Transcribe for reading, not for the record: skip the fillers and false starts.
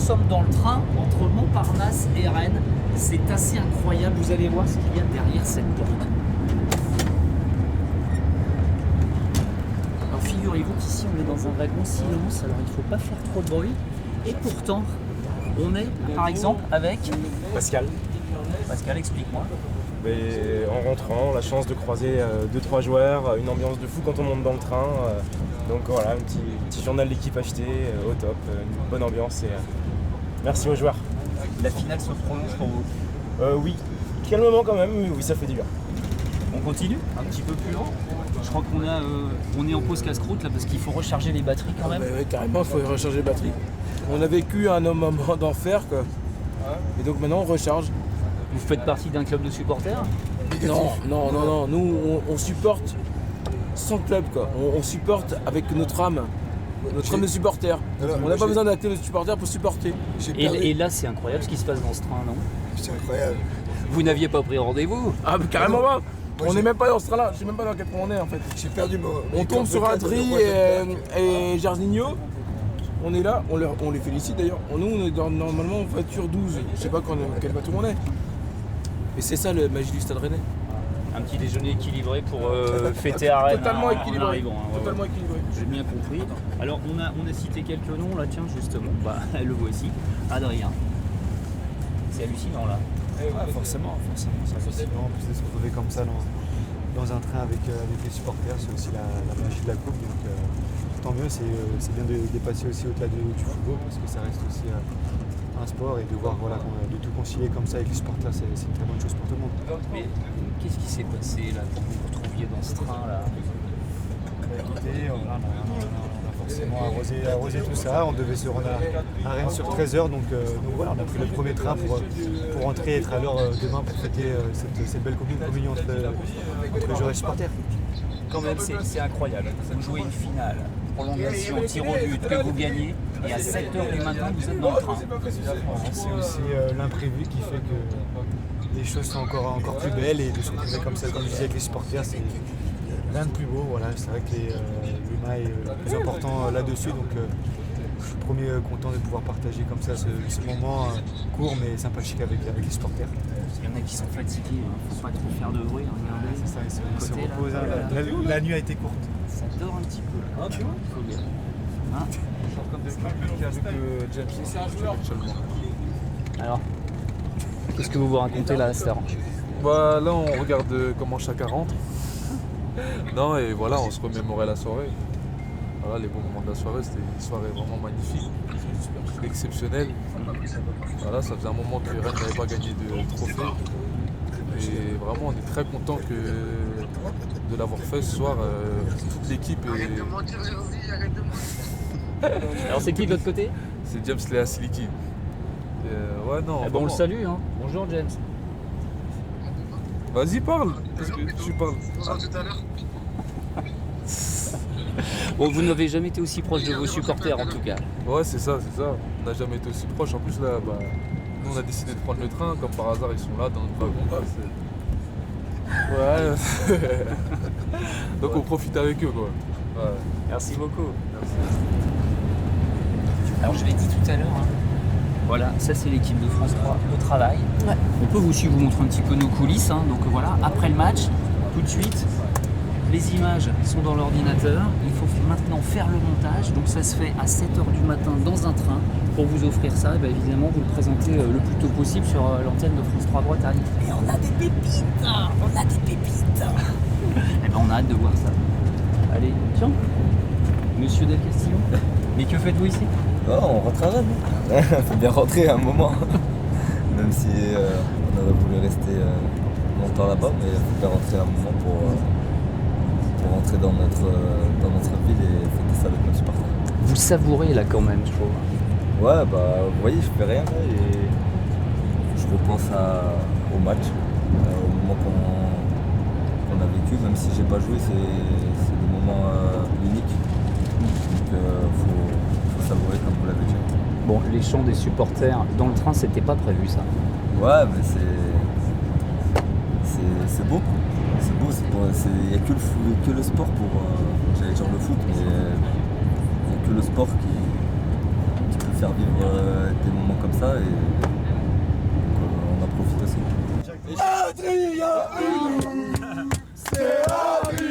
sommes dans le train entre Montparnasse et Rennes. C'est assez incroyable, vous allez voir ce qu'il y a derrière cette porte. Alors figurez-vous qu'ici on est dans un wagon silence, alors il ne faut pas faire trop de bruit. Et pourtant, on est par exemple avec... Pascal. Pascal, explique-moi. Mais en rentrant, la chance de croiser 2-3 joueurs, une ambiance de fou quand on monte dans le train. Donc voilà, un petit journal d'équipe acheté, au top, une bonne ambiance et merci aux joueurs. La finale se prolonge pour vous. Oui, calmement quand même, mais oui, ça fait du bien. On continue un petit peu plus loin. Je crois qu'on est en pause casse-croûte là parce qu'il faut recharger les batteries quand même. Oui, carrément, il faut recharger les batteries. On a vécu un moment d'enfer, quoi. Et donc maintenant on recharge. Vous faites partie d'un club de supporters? Non. Nous, on supporte sans club, quoi. On supporte avec notre âme. Notre âme de supporter. On n'a pas besoin d'un club de supporter pour supporter. Et là, c'est incroyable ce qui se passe dans ce train, non? C'est incroyable. Vous n'aviez pas pris rendez-vous? Ah, mais carrément pas. On n'est même pas dans ce train-là. Je sais même pas dans quel train on est en fait. J'ai perdu On tombe sur Adri et Jarzinho. On est là, on les félicite d'ailleurs. Nous, on est normalement en voiture 12. Je sais pas quelle voiture on est. Et c'est ça le magie du Stade Rennais. Un petit déjeuner équilibré pour fêter à Rennes. Totalement équilibré. Arrivant, Totalement équilibré. J'ai bien compris. Alors on a cité quelques noms là, tiens justement. Bah le voici. Adrien. C'est hallucinant là. Forcément, c'est hallucinant. En plus de se retrouver comme ça dans un train avec les supporters, c'est aussi la magie de la coupe. Donc tant mieux, c'est bien de dépasser aussi au-delà du football parce que ça reste aussi un sport et de voir de tout concilier comme ça avec les supporters, c'est une très bonne chose pour tout le monde. Mais qu'est-ce qui s'est passé là pour que vous vous retrouviez dans ce train là? Écoutez, on a forcément arrosé tout ça. On devait se rendre à Rennes sur 13 h, donc voilà, on a pris le premier train pour rentrer et être à l'heure demain pour fêter cette belle communion entre joueurs et supporters. Quand même, c'est incroyable. Vous jouez une finale, prolongation, tir au but, que vous gagnez, et à 7h du matin, vous êtes dans le train. C'est aussi l'imprévu qui fait que les choses sont encore plus belles et de se retrouver comme ça, comme je disais, avec les supporters, c'est rien de plus beau. Voilà, c'est vrai que l'humain est le plus important là-dessus, donc je suis le premier content de pouvoir partager comme ça ce moment court mais sympathique avec les supporters. Il y en a qui sont fatigués, il ne faut pas trop faire de bruit, regardez. C'est ça, ils se reposent. La nuit a été courte. Ça dort un petit peu. Ah, tu vois, il faut bien. Hein, alors, qu'est-ce que vous vous racontez là, Esther? Bah là on regarde comment chacun rentre. Non et voilà, on se remémorait la soirée. Voilà, les bons moments de la soirée, c'était une soirée vraiment magnifique, exceptionnelle. Voilà, ça faisait un moment que Rennes n'avait pas gagné de trophée. Et vraiment on est très content de l'avoir fait ce soir, toute l'équipe. Alors c'est qui de l'autre côté? C'est James Léa Siliki. Ouais, non, eh ben, on le salue, hein. Bonjour James. Vas-y, parle. Qu'est-ce que tu parles? Tout à l'heure. Bon, vous n'avez jamais été aussi proche de vos supporters en tout cas. Ouais, c'est ça. On n'a jamais été aussi proche. En plus, là, nous, on a décidé de prendre le train. Comme par hasard, ils sont là dans notre wagon. Ouais. Donc, on profite avec eux, quoi. Ouais. Merci beaucoup. Merci. Alors, je l'ai dit tout à l'heure, hein. Voilà, ça c'est l'équipe de France 3 au travail. Ouais. On peut aussi vous montrer un petit peu nos coulisses. Hein. Donc voilà, après le match, tout de suite, les images sont dans l'ordinateur. Il faut maintenant faire le montage. Donc ça se fait à 7h du matin dans un train. Pour vous offrir ça, bah, évidemment, vous le présentez le plus tôt possible sur l'antenne de France 3 Bretagne. Et on a des pépites. Et ben on a hâte de voir ça. Allez, tiens, Monsieur Del Castillo. Mais que faites-vous ici? Oh, on rentre à Rennes. Faut bien rentrer à un moment. Même si on aurait voulu rester longtemps là-bas, mais il faut bien rentrer à un moment pour rentrer dans notre ville et fêter ça avec nos supporters. Vous savourez là quand même, je trouve. Ouais, bah vous voyez, je fais rien là et je repense au match, au moment qu'on a vécu, même si j'ai pas joué, c'est des moments uniques. Donc faut savourer comme vous l'avez dit. Bon, les chants des supporters dans le train, c'était pas prévu ça. Ouais, mais c'est beau. C'est beau, il n'y a que le sport pour, j'allais dire le foot, mais il n'y a que le sport qui peut faire vivre des moments comme ça et on en profite aussi. Adrien Hugo, c'est Adrien